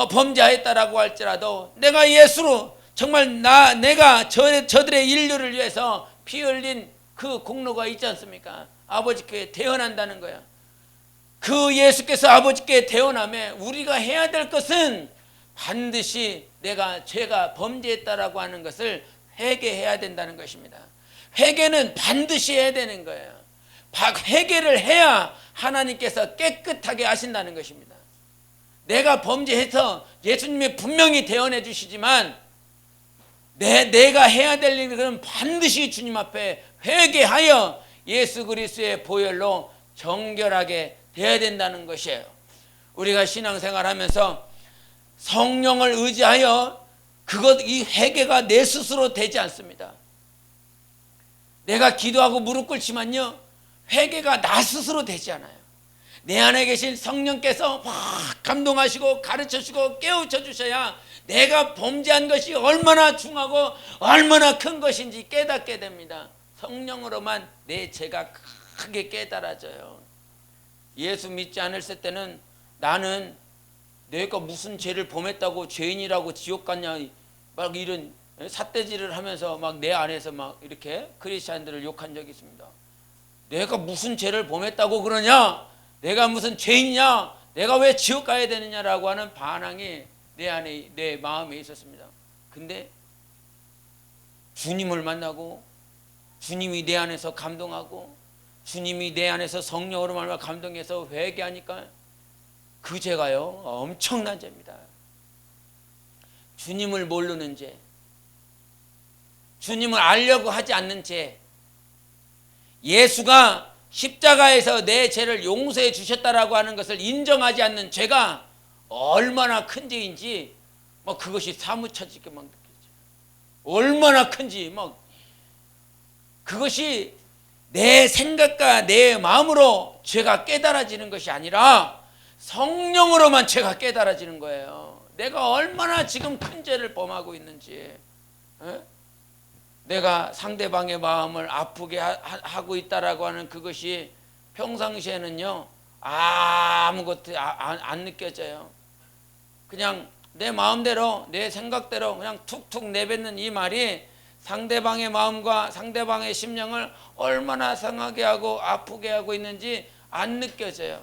범죄하였다라고 할지라도 내가 예수로 정말 내가 저들의 인류를 위해서 피 흘린 그 공로가 있지 않습니까? 아버지께 대언한다는 거야. 그 예수께서 아버지께 대언하며 우리가 해야 될 것은 반드시 제가 범죄했다라고 하는 것을 회개해야 된다는 것입니다. 회개는 반드시 해야 되는 거예요. 회개를 해야 하나님께서 깨끗하게 하신다는 것입니다. 내가 범죄해서 예수님이 분명히 대언해 주시지만 내가 해야 될 일은 반드시 주님 앞에 회개하여 예수 그리스도의 보혈로 정결하게 되어야 된다는 것이에요. 우리가 신앙생활하면서 성령을 의지하여 이 회개가 내 스스로 되지 않습니다. 내가 기도하고 무릎 꿇지만요 회개가 나 스스로 되지 않아요. 내 안에 계신 성령께서 막 감동하시고 가르쳐주고 깨우쳐 주셔야 내가 범죄한 것이 얼마나 중하고 얼마나 큰 것인지 깨닫게 됩니다. 성령으로만 내 죄가 크게 깨달아져요. 예수 믿지 않았을 때는 나는 내가 무슨 죄를 범했다고 죄인이라고 지옥 갔냐 막 이런 삿대질을 하면서 막 내 안에서 막 이렇게 크리스찬들을 욕한 적이 있습니다. 내가 무슨 죄를 범했다고 그러냐? 내가 무슨 죄인이냐? 내가 왜 지옥 가야 되느냐라고 하는 반항이 내 안에, 내 마음에 있었습니다. 근데 주님을 만나고 주님이 내 안에서 감동하고 주님이 내 안에서 성령으로 말미암아 감동해서 회개하니까 그 죄가요 엄청난 죄입니다. 주님을 모르는 죄, 주님을 알려고 하지 않는 죄, 예수가 십자가에서 내 죄를 용서해 주셨다라고 하는 것을 인정하지 않는 죄가 얼마나 큰 죄인지 그것이 사무쳐지게 막 느껴져요. 얼마나 큰지 그것이 내 생각과 내 마음으로 죄가 깨달아지는 것이 아니라 성령으로만 죄가 깨달아지는 거예요. 내가 얼마나 지금 큰 죄를 범하고 있는지, 내가 상대방의 마음을 아프게 하고 있다라고 하는 그것이 평상시에는요 아무것도 안 느껴져요. 그냥 내 마음대로 내 생각대로 그냥 툭툭 내뱉는 이 말이 상대방의 마음과 상대방의 심령을 얼마나 상하게 하고 아프게 하고 있는지 안 느껴져요.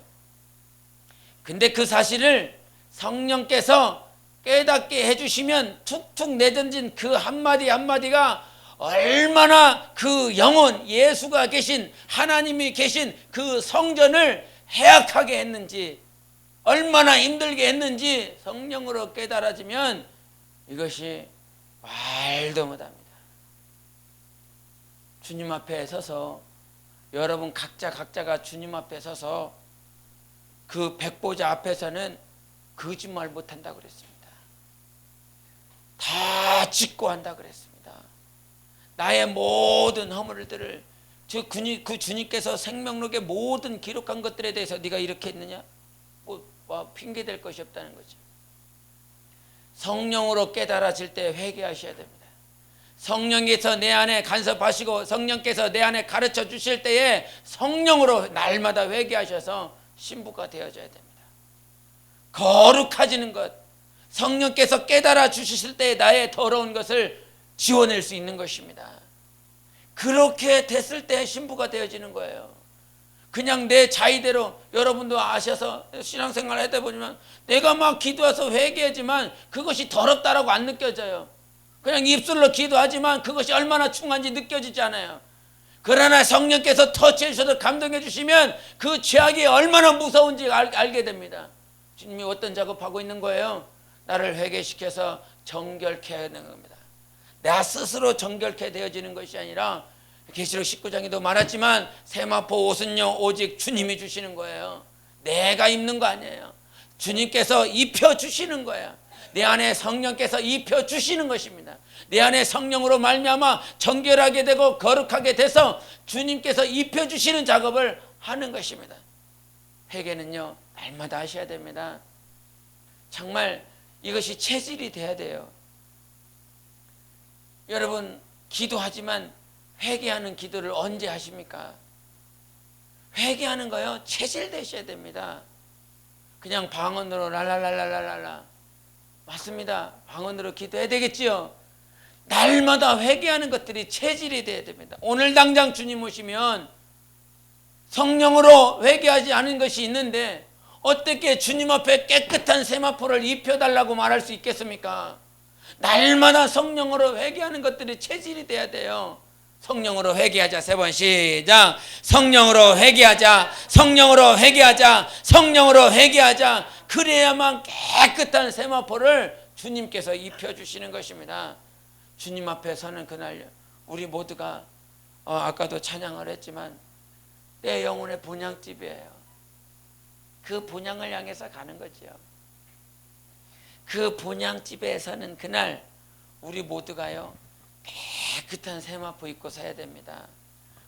근데 그 사실을 성령께서 깨닫게 해주시면 툭툭 내던진 그 한마디 한마디가 얼마나 그 영혼, 예수가 계신, 하나님이 계신 그 성전을 해악하게 했는지, 얼마나 힘들게 했는지 성령으로 깨달아지면 이것이 말도 못합니다. 주님 앞에 서서, 여러분 각자가 주님 앞에 서서 그 백보자 앞에서는 거짓말 못한다고 그랬습니다. 다 짓고 한다고 그랬습니다. 나의 모든 허물들을 그 주님께서 생명록에 모든 기록한 것들에 대해서 네가 이렇게 했느냐? 핑계 댈 것이 없다는 거죠. 성령으로 깨달아질 때 회개하셔야 됩니다. 성령께서 내 안에 간섭하시고 성령께서 내 안에 가르쳐 주실 때에 성령으로 날마다 회개하셔서 신부가 되어져야 됩니다. 거룩해지는 것, 성령께서 깨달아 주실 때 나의 더러운 것을 지워낼 수 있는 것입니다. 그렇게 됐을 때 신부가 되어지는 거예요. 그냥 내 자의대로, 여러분도 아셔서 신앙생활 하다 보면 내가 막 기도해서 회개하지만 그것이 더럽다라고 안 느껴져요. 그냥 입술로 기도하지만 그것이 얼마나 충한지 느껴지지 않아요. 그러나 성령께서 터치해 주셔서 감동해 주시면 그 죄악이 얼마나 무서운지 알게 됩니다. 주님이 어떤 작업하고 있는 거예요? 나를 회개시켜서 정결케 하는 겁니다. 나 스스로 정결케 되어지는 것이 아니라 계시록 19장에도 말했지만 세마포 옷은요 오직 주님이 주시는 거예요. 내가 입는 거 아니에요. 주님께서 입혀주시는 거예요. 내 안에 성령께서 입혀주시는 것입니다. 내 안에 성령으로 말미암아 정결하게 되고 거룩하게 돼서 주님께서 입혀주시는 작업을 하는 것입니다. 회개는요 날마다 하셔야 됩니다. 정말 이것이 체질이 돼야 돼요. 여러분 기도하지만 회개하는 기도를 언제 하십니까? 회개하는 거요 체질 되셔야 됩니다. 그냥 방언으로 랄랄랄랄랄라 맞습니다. 방언으로 기도해야 되겠지요. 날마다 회개하는 것들이 체질이 돼야 됩니다. 오늘 당장 주님 오시면 성령으로 회개하지 않은 것이 있는데 어떻게 주님 앞에 깨끗한 세마포를 입혀달라고 말할 수 있겠습니까? 날마다 성령으로 회개하는 것들이 체질이 돼야 돼요. 성령으로 회개하자. 3번 시작. 성령으로 회개하자. 성령으로 회개하자. 성령으로 회개하자. 그래야만 깨끗한 세마포를 주님께서 입혀주시는 것입니다. 주님 앞에 서는 그날 우리 모두가 아까도 찬양을 했지만 내 영혼의 본향집이에요. 그 본향을 향해서 가는 거죠. 그 본향집에 서는 그날 우리 모두가요 깨끗한 세마포 입고 서야 됩니다.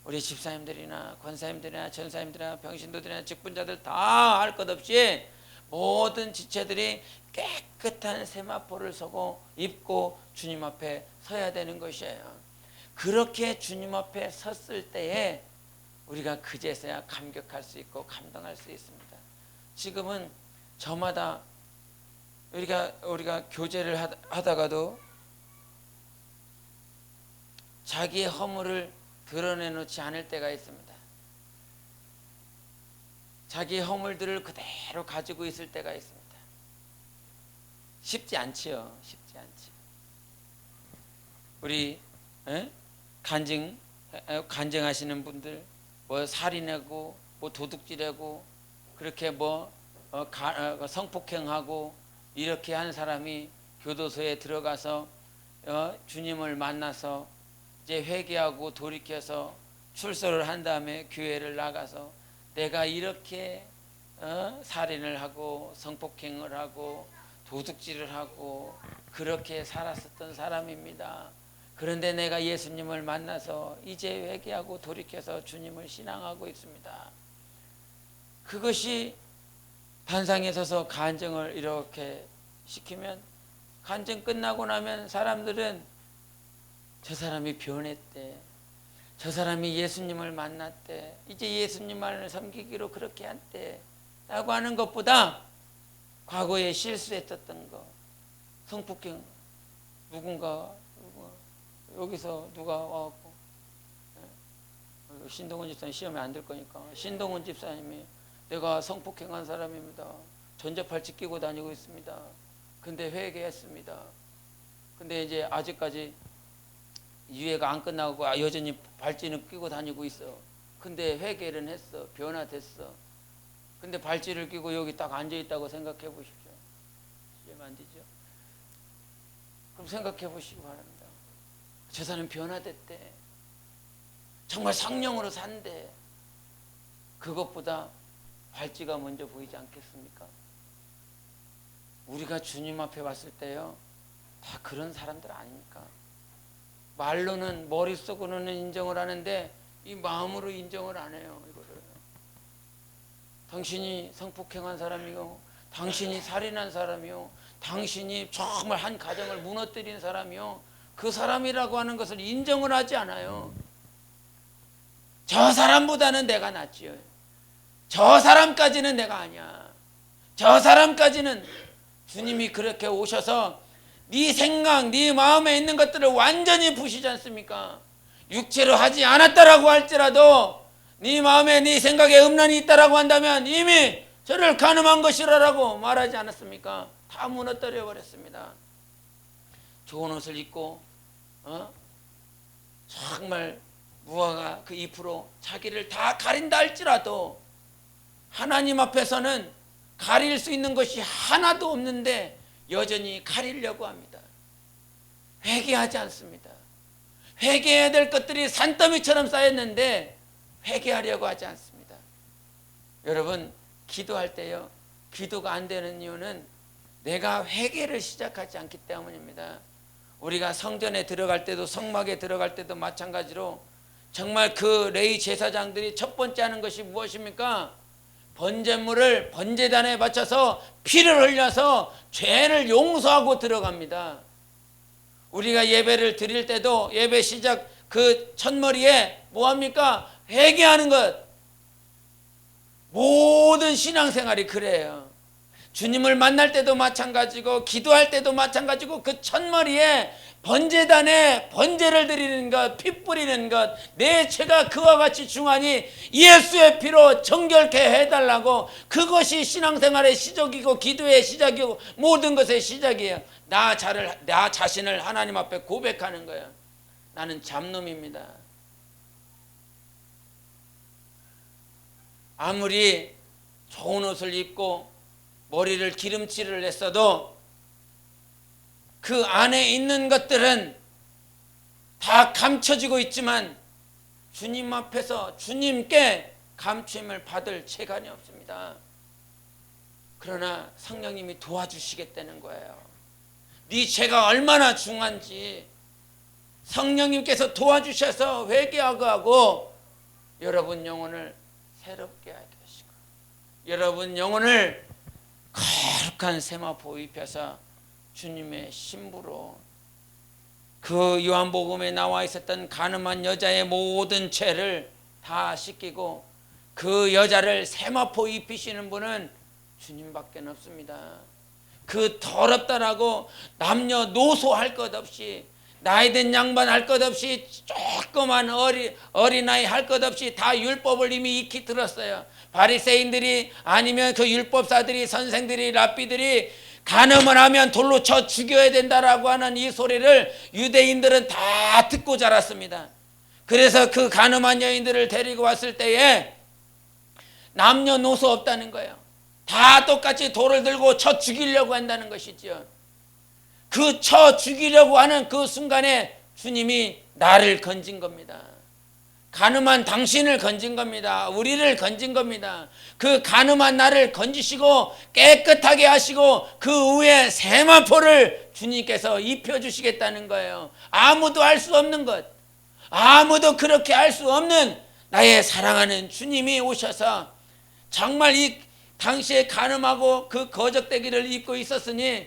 우리 집사님들이나 권사님들이나 전사님들이나 병신도들이나 직분자들 다 할 것 없이 모든 지체들이 깨끗한 세마포를 입고 주님 앞에 서야 되는 것이에요. 그렇게 주님 앞에 섰을 때에 우리가 그제서야 감격할 수 있고 감동할 수 있습니다. 지금은 저마다 우리가 교제를 하다가도 자기의 허물을 드러내놓지 않을 때가 있습니다. 자기의 허물들을 그대로 가지고 있을 때가 있습니다. 쉽지 않지요. 쉽지 않지. 우리 간증하시는 분들 뭐 살인하고 뭐 도둑질하고 그렇게 성폭행하고 이렇게 한 사람이 교도소에 들어가서 주님을 만나서 이제 회개하고 돌이켜서 출소를 한 다음에 교회를 나가서 내가 이렇게 살인을 하고 성폭행을 하고 도둑질을 하고 그렇게 살았었던 사람입니다. 그런데 내가 예수님을 만나서 이제 회개하고 돌이켜서 주님을 신앙하고 있습니다. 그것이 단상에 서서 간증을 이렇게 시키면 간증 끝나고 나면 사람들은 저 사람이 변했대. 저 사람이 예수님을 만났대. 이제 예수님만을 섬기기로 그렇게 한대. 라고 하는 것보다 과거에 실수했었던 거, 성폭행, 여기서 누가 와갖고 신동훈 집사님 시험에 안 들 거니까 신동훈 집사님이 내가 성폭행한 사람입니다. 전자팔찌 끼고 다니고 있습니다. 근데 회개했습니다. 근데 이제 아직까지 유예가 안 끝나고 여전히 발찌는 끼고 다니고 있어. 근데 회개는 했어. 변화됐어. 근데 발찌를 끼고 여기 딱 앉아있다고 생각해 보십시오. 이해가 안 되죠? 그럼 생각해 보시기 바랍니다. 저 사람 변화됐대. 정말 성령으로 산대. 그것보다 발찌가 먼저 보이지 않겠습니까? 우리가 주님 앞에 왔을 때요, 다 그런 사람들 아닙니까? 말로는, 머릿속으로는 인정을 하는데 이 마음으로 인정을 안 해요. 이거를. 당신이 성폭행한 사람이요, 당신이 살인한 사람이요, 당신이 정말 한 가정을 무너뜨린 사람이요, 그 사람이라고 하는 것을 인정을 하지 않아요. 저 사람보다는 내가 낫지요. 저 사람까지는 내가 아니야. 저 사람까지는 주님이 그렇게 오셔서 네 생각, 네 마음에 있는 것들을 완전히 부시지 않습니까? 육체로 하지 않았다라고 할지라도 네 마음에 네 생각에 음란이 있다라고 한다면 이미 저를 간음한 것이라고 말하지 않았습니까? 다 무너뜨려 버렸습니다. 좋은 옷을 입고 정말 무화과 그 잎으로 자기를 다 가린다 할지라도 하나님 앞에서는 가릴 수 있는 것이 하나도 없는데 여전히 가리려고 합니다. 회개하지 않습니다. 회개해야 될 것들이 산더미처럼 쌓였는데 회개하려고 하지 않습니다. 여러분, 기도할 때요, 기도가 안 되는 이유는 내가 회개를 시작하지 않기 때문입니다. 우리가 성전에 들어갈 때도 성막에 들어갈 때도 마찬가지로 정말 그 레위 제사장들이 첫 번째 하는 것이 무엇입니까? 번제물을 번제단에 바쳐서 피를 흘려서 죄를 용서하고 들어갑니다. 우리가 예배를 드릴 때도 예배 시작 그 첫머리에 뭐합니까? 회개하는 것. 모든 신앙생활이 그래요. 주님을 만날 때도 마찬가지고 기도할 때도 마찬가지고 그 첫머리에 번제단에 번제를 드리는 것, 피 뿌리는 것, 내 죄가 그와 같이 중하니 예수의 피로 정결케 해달라고, 그것이 신앙생활의 시작이고 기도의 시작이고 모든 것의 시작이에요. 나 자신을 하나님 앞에 고백하는 거예요. 나는 잡놈입니다. 아무리 좋은 옷을 입고 머리를 기름칠을 했어도 그 안에 있는 것들은 다 감춰지고 있지만 주님 앞에서 주님께 감추임을 받을 재간이 없습니다. 그러나 성령님이 도와주시겠다는 거예요. 네 죄가 얼마나 중한지 성령님께서 도와주셔서 회개하고 여러분 영혼을 새롭게 하게 하시고 여러분 영혼을 거룩한 세마포 입혀서 주님의 신부로 그 요한복음에 나와 있었던 가늠한 여자의 모든 죄를 다 씻기고 그 여자를 세마포 입히시는 분은 주님밖에 없습니다. 그 더럽다라고 남녀노소 할 것 없이 나이든 양반 할 것 없이 조그만 어린아이 할 것 없이 다 율법을 이미 익히 들었어요. 바리새인들이 아니면 그 율법사들이 선생들이 랍비들이 간음을 하면 돌로 쳐 죽여야 된다라고 하는 이 소리를 유대인들은 다 듣고 자랐습니다. 그래서 그 간음한 여인들을 데리고 왔을 때에 남녀노소 없다는 거예요. 다 똑같이 돌을 들고 쳐 죽이려고 한다는 것이죠. 그 쳐 죽이려고 하는 그 순간에 주님이 나를 건진 겁니다. 간음한 당신을 건진 겁니다. 우리를 건진 겁니다. 그 간음한 나를 건지시고 깨끗하게 하시고 그 위에 세마포를 주님께서 입혀주시겠다는 거예요. 아무도 알 수 없는 것, 아무도 그렇게 알 수 없는 나의 사랑하는 주님이 오셔서 정말 이 당시에 간음하고 그 거적대기를 입고 있었으니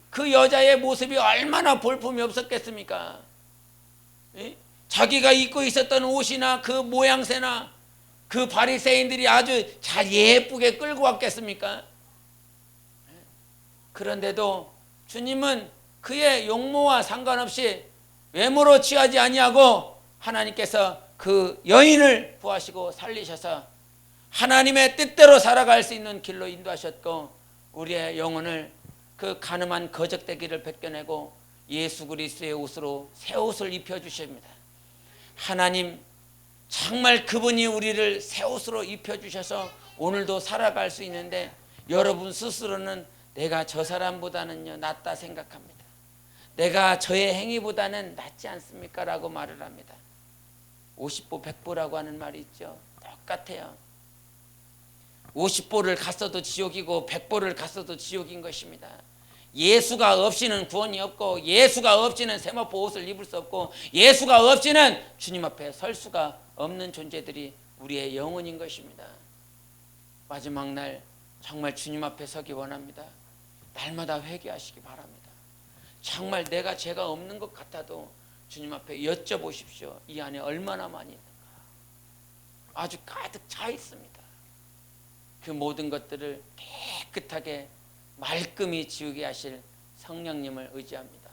그 여자의 모습이 얼마나 볼품이 없었겠습니까? 자기가 입고 있었던 옷이나 그 모양새나 그 바리새인들이 아주 잘 예쁘게 끌고 왔겠습니까? 그런데도 주님은 그의 용모와 상관없이 외모로 취하지 아니하고 하나님께서 그 여인을 구하시고 살리셔서 하나님의 뜻대로 살아갈 수 있는 길로 인도하셨고 우리의 영혼을 그 가늠한 거적대기를 벗겨내고 예수 그리스도의 옷으로 새 옷을 입혀주십니다. 하나님 정말 그분이 우리를 새 옷으로 입혀주셔서 오늘도 살아갈 수 있는데 여러분 스스로는 내가 저 사람보다는요 낫다 생각합니다. 내가 저의 행위보다는 낫지 않습니까? 라고 말을 합니다. 50보 100보라고 하는 말이 있죠. 똑같아요. 50보를 갔어도 지옥이고 100보를 갔어도 지옥인 것입니다. 예수가 없이는 구원이 없고 예수가 없이는 세마포 옷을 입을 수 없고 예수가 없이는 주님 앞에 설 수가 없는 존재들이 우리의 영혼인 것입니다. 마지막 날 정말 주님 앞에 서기 원합니다. 날마다 회개하시기 바랍니다. 정말 내가 죄가 없는 것 같아도 주님 앞에 여쭤보십시오. 이 안에 얼마나 많이 있는가. 아주 가득 차 있습니다. 그 모든 것들을 깨끗하게 말끔히 지우게 하실 성령님을 의지합니다.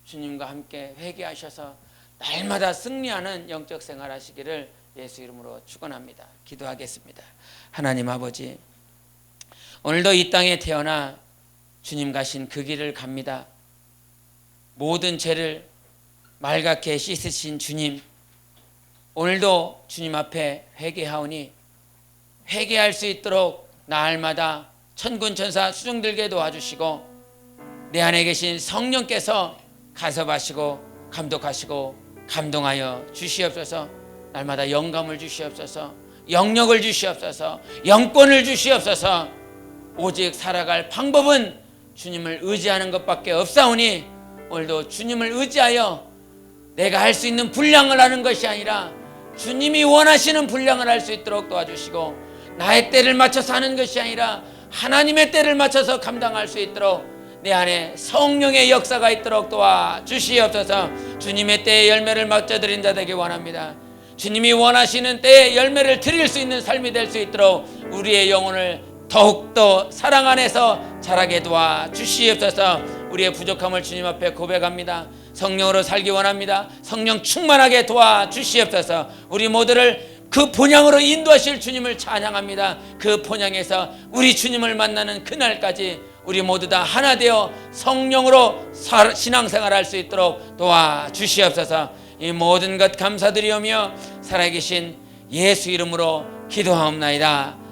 주님과 함께 회개하셔서 날마다 승리하는 영적 생활 하시기를 예수 이름으로 축원합니다. 기도하겠습니다. 하나님 아버지, 오늘도 이 땅에 태어나 주님 가신 그 길을 갑니다. 모든 죄를 말갛게 씻으신 주님, 오늘도 주님 앞에 회개하오니 회개할 수 있도록 날마다 천군천사 수중들게 도와주시고 내 안에 계신 성령께서 간섭하시고 감독하시고 감동하여 주시옵소서. 날마다 영감을 주시옵소서. 영력을 주시옵소서. 영권을 주시옵소서. 오직 살아갈 방법은 주님을 의지하는 것밖에 없사오니 오늘도 주님을 의지하여 내가 할 수 있는 분량을 하는 것이 아니라 주님이 원하시는 분량을 할 수 있도록 도와주시고 나의 때를 맞춰서 하는 것이 아니라 하나님의 때를 맞춰서 감당할 수 있도록 내 안에 성령의 역사가 있도록 도와주시옵소서. 주님의 때의 열매를 맛져드린 자 되기 원합니다. 주님이 원하시는 때의 열매를 드릴 수 있는 삶이 될 수 있도록 우리의 영혼을 더욱더 사랑 안에서 자라게 도와주시옵소서. 우리의 부족함을 주님 앞에 고백합니다. 성령으로 살기 원합니다. 성령 충만하게 도와주시옵소서. 우리 모두를 그 본향으로 인도하실 주님을 찬양합니다. 그 본향에서 우리 주님을 만나는 그날까지 우리 모두 다 하나 되어 성령으로 신앙생활 할 수 있도록 도와주시옵소서. 이 모든 것 감사드리오며 살아계신 예수 이름으로 기도하옵나이다.